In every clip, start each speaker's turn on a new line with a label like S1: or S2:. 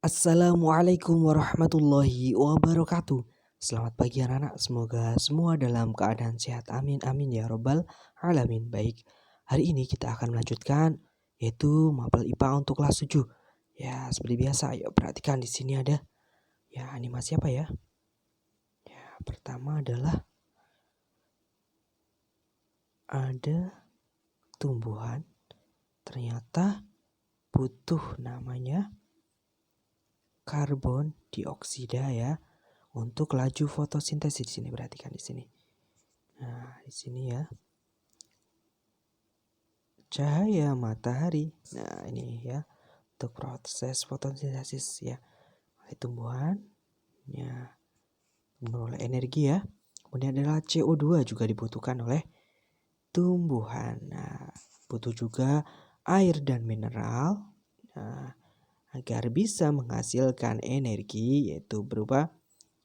S1: Assalamualaikum warahmatullahi wabarakatuh. Selamat pagi anak-anak, semoga semua dalam keadaan sehat. Amin amin ya robbal alamin. Baik, hari ini kita akan melanjutkan yaitu mapel IPA untuk kelas 7. Ya, seperti biasa, ayo perhatikan di sini ada animasi apa ya? Ya, pertama adalah ada tumbuhan ternyata butuh namanya karbon dioksida ya untuk laju fotosintesis. Di sini perhatikan di sini. Nah, di sini ya. Cahaya matahari. Nah, ini ya untuk proses fotosintesis ya. Oleh tumbuhan ya memperoleh energi ya. Kemudian adalah CO2 juga dibutuhkan oleh tumbuhan. Nah, butuh juga air dan mineral. Nah, agar bisa menghasilkan energi yaitu berupa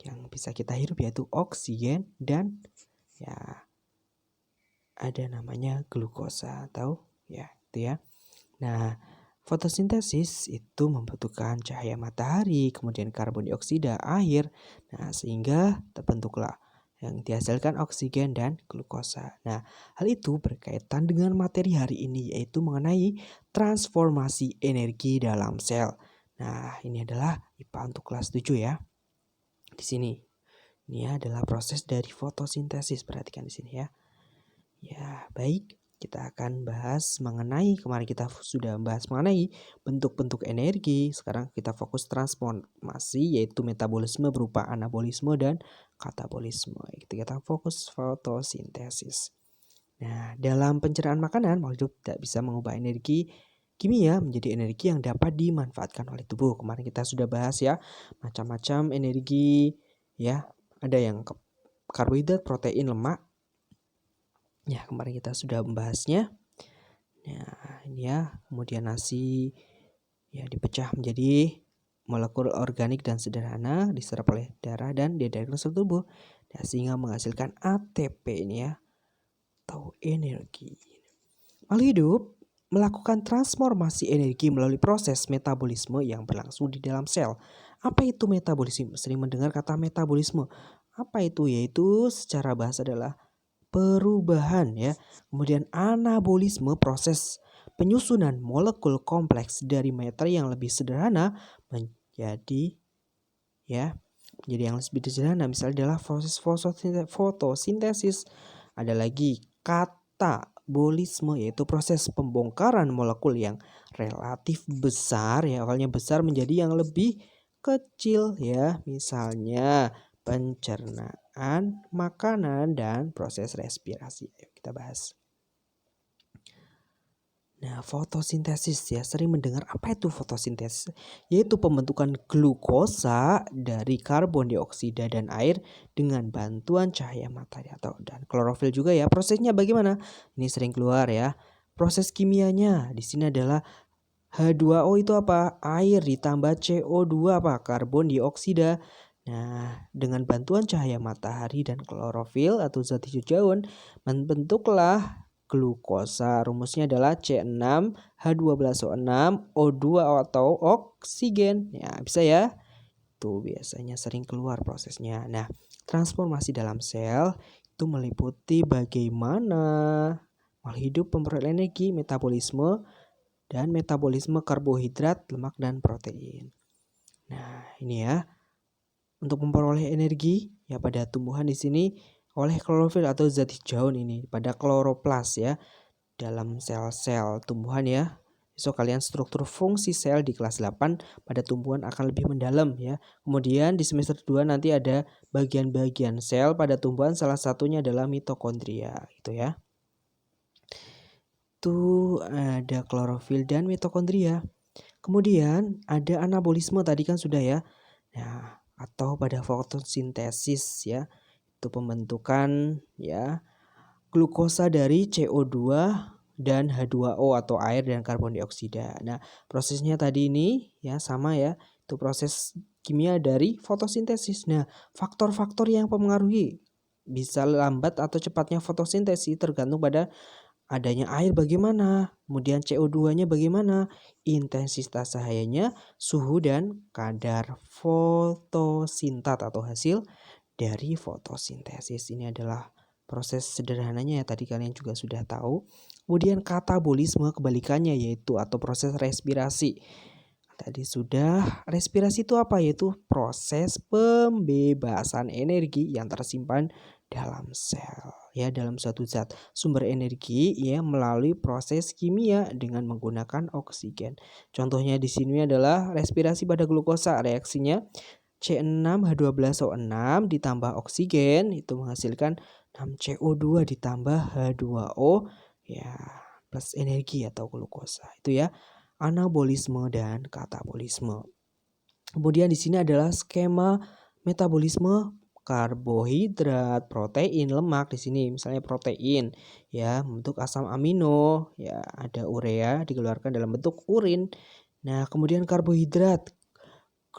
S1: yang bisa kita hirup yaitu oksigen dan ya ada namanya glukosa atau ya itu ya. Nah, fotosintesis itu membutuhkan cahaya matahari, kemudian karbon dioksida, air. Nah, sehingga terbentuklah yang dihasilkan oksigen dan glukosa. Nah, hal itu berkaitan dengan materi hari ini yaitu mengenai transformasi energi dalam sel. Nah, ini adalah IPA untuk kelas 7 ya. Di sini. Ini adalah proses dari fotosintesis. Perhatikan di sini ya. Ya, baik. Kita akan bahas mengenai, kemarin kita sudah bahas mengenai bentuk-bentuk energi. Sekarang kita fokus transformasi yaitu metabolisme berupa anabolisme dan katabolisme. Kita fokus fotosintesis. Nah, dalam pencernaan makanan, makhluk hidup tidak bisa mengubah energi kimia menjadi energi yang dapat dimanfaatkan oleh tubuh. Kemarin kita sudah bahas ya, macam-macam energi ya. Ada yang karbohidrat, protein, lemak. Ya, kemarin kita sudah membahasnya. Nah, ini ya, kemudian nasi ya dipecah menjadi molekul organik dan sederhana, diserap oleh darah dan diadakan ke tubuh. Nah, sehingga menghasilkan ATP ini ya, atau energi. Makhluk hidup melakukan transformasi energi melalui proses metabolisme yang berlangsung di dalam sel. Apa itu metabolisme? Sering mendengar kata metabolisme. Apa itu? Yaitu secara bahasa adalah perubahan ya. Kemudian anabolisme, proses penyusunan molekul kompleks dari materi yang lebih sederhana menjadi yang lebih sederhana. Misalnya adalah proses fotosintesis. Ada lagi katabolisme yaitu proses pembongkaran molekul yang relatif besar ya, awalnya besar menjadi yang lebih kecil ya. Misalnya pencernaan makanan dan proses respirasi. Ayo kita bahas. Nah, fotosintesis ya, sering mendengar apa itu fotosintesis? Yaitu pembentukan glukosa dari karbon dioksida dan air dengan bantuan cahaya matahari atau dan klorofil juga ya. Prosesnya bagaimana? Ini sering keluar ya. Proses kimianya di sini adalah H2O itu apa? Air ditambah CO2 apa? Karbon dioksida. Nah, dengan bantuan cahaya matahari dan klorofil atau zat hijau daun membentuklah glukosa. Rumusnya adalah C6H12O6O2 atau oksigen. Ya, bisa ya? Tuh biasanya sering keluar prosesnya. Nah, transformasi dalam sel itu meliputi bagaimana makhluk hidup memperoleh energi, metabolisme, dan metabolisme karbohidrat, lemak, dan protein. Nah, ini ya. Untuk memperoleh energi ya pada tumbuhan di sini oleh klorofil atau zat hijau ini pada kloroplas ya dalam sel-sel tumbuhan ya. Besok kalian struktur fungsi sel di kelas 8 pada tumbuhan akan lebih mendalam ya. Kemudian di semester 2 nanti ada bagian-bagian sel pada tumbuhan, salah satunya adalah mitokondria gitu ya. Itu ada klorofil dan mitokondria. Kemudian ada anabolisme tadi kan sudah ya. Nah, atau pada fotosintesis ya. Itu pembentukan ya glukosa dari CO2 dan H2O atau air dan karbon dioksida. Nah, prosesnya tadi ini ya sama ya. Itu proses kimia dari fotosintesis. Nah, faktor-faktor yang mempengaruhi bisa lambat atau cepatnya fotosintesis tergantung pada adanya air bagaimana, kemudian CO2-nya bagaimana, intensitas cahayanya, suhu dan kadar fotosintat atau hasil dari fotosintesis. Ini adalah proses sederhananya ya, tadi kalian juga sudah tahu. Kemudian katabolisme kebalikannya yaitu atau proses respirasi. Tadi sudah, respirasi itu apa? Yaitu proses pembebasan energi yang tersimpan dalam sel ya, dalam suatu zat sumber energi ya melalui proses kimia dengan menggunakan oksigen. Contohnya di sini adalah respirasi pada glukosa, reaksinya C6H12O6 ditambah oksigen itu menghasilkan 6CO2 ditambah H2O ya plus energi atau glukosa. Itu ya anabolisme dan katabolisme. Kemudian di sini adalah skema metabolisme karbohidrat, protein, lemak. Di sini misalnya protein ya membentuk asam amino, ya ada urea dikeluarkan dalam bentuk urin. Nah, kemudian karbohidrat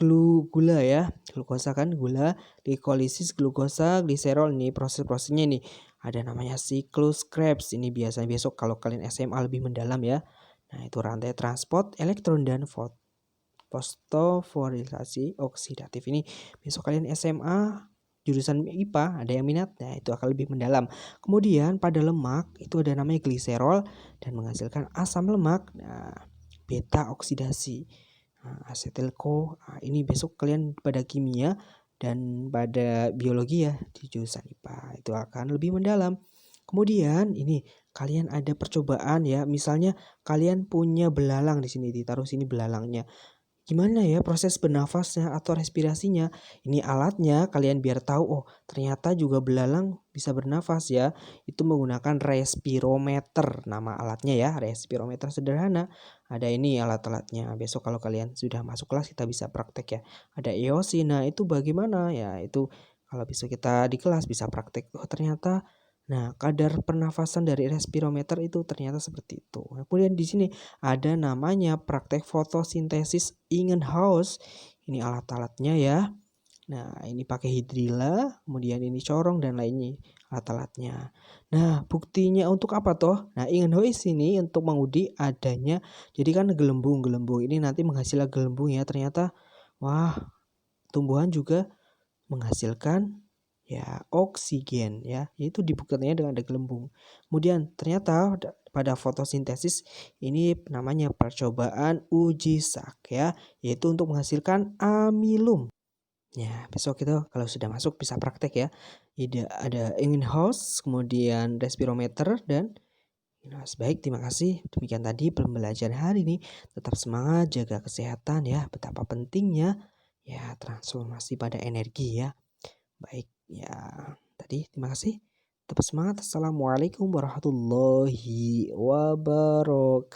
S1: gula ya, glukosa kan gula, glikolisis glukosa, gliserol ini proses-prosesnya nih. Ada namanya siklus Krebs. Ini biasanya besok kalau kalian SMA lebih mendalam ya. Nah, itu rantai transport elektron dan fosforisasi oksidatif. Ini besok kalian SMA jurusan IPA ada yang minat, nah itu akan lebih mendalam. Kemudian pada lemak itu ada namanya gliserol dan menghasilkan asam lemak. Nah, beta oksidasi. Ini besok kalian pada kimia dan pada biologi ya di jurusan IPA itu akan lebih mendalam. Kemudian ini kalian ada percobaan ya, misalnya kalian punya belalang di sini, ditaruh sini belalangnya. Gimana ya proses bernafasnya atau respirasinya? Ini alatnya kalian biar tahu, oh ternyata juga belalang bisa bernafas ya. Itu menggunakan respirometer, nama alatnya ya, respirometer sederhana. Ada ini alat-alatnya. Besok kalau kalian sudah masuk kelas kita bisa praktek ya. Ada EOC, nah itu bagaimana ya? Itu kalau besok kita di kelas bisa praktek. Oh ternyata nah, kadar pernafasan dari respirometer itu ternyata seperti itu. Nah, kemudian di sini ada namanya praktek fotosintesis Ingenhousz. Ini alat-alatnya ya. Nah, ini pakai hidrilla, kemudian ini corong dan lainnya alat-alatnya. Nah, buktinya untuk apa toh? Nah, Ingenhousz ini untuk menguji adanya, jadi kan gelembung-gelembung ini nanti menghasilkan gelembung ya. Ternyata, wah, tumbuhan juga menghasilkan ya oksigen ya, itu dibuktikannya dengan ada gelembung. Kemudian ternyata pada fotosintesis ini namanya percobaan uji sak ya, yaitu untuk menghasilkan amilum. Ya, besok itu kalau sudah masuk bisa praktek ya. Ada Ingenhousz, kemudian respirometer dan baik, terima kasih. Demikian tadi pembelajaran hari ini. Tetap semangat, jaga kesehatan ya. Betapa pentingnya ya transformasi pada energi ya. Baik, ya tadi terima kasih. Tetap semangat. Assalamualaikum warahmatullahi wabarakatuh.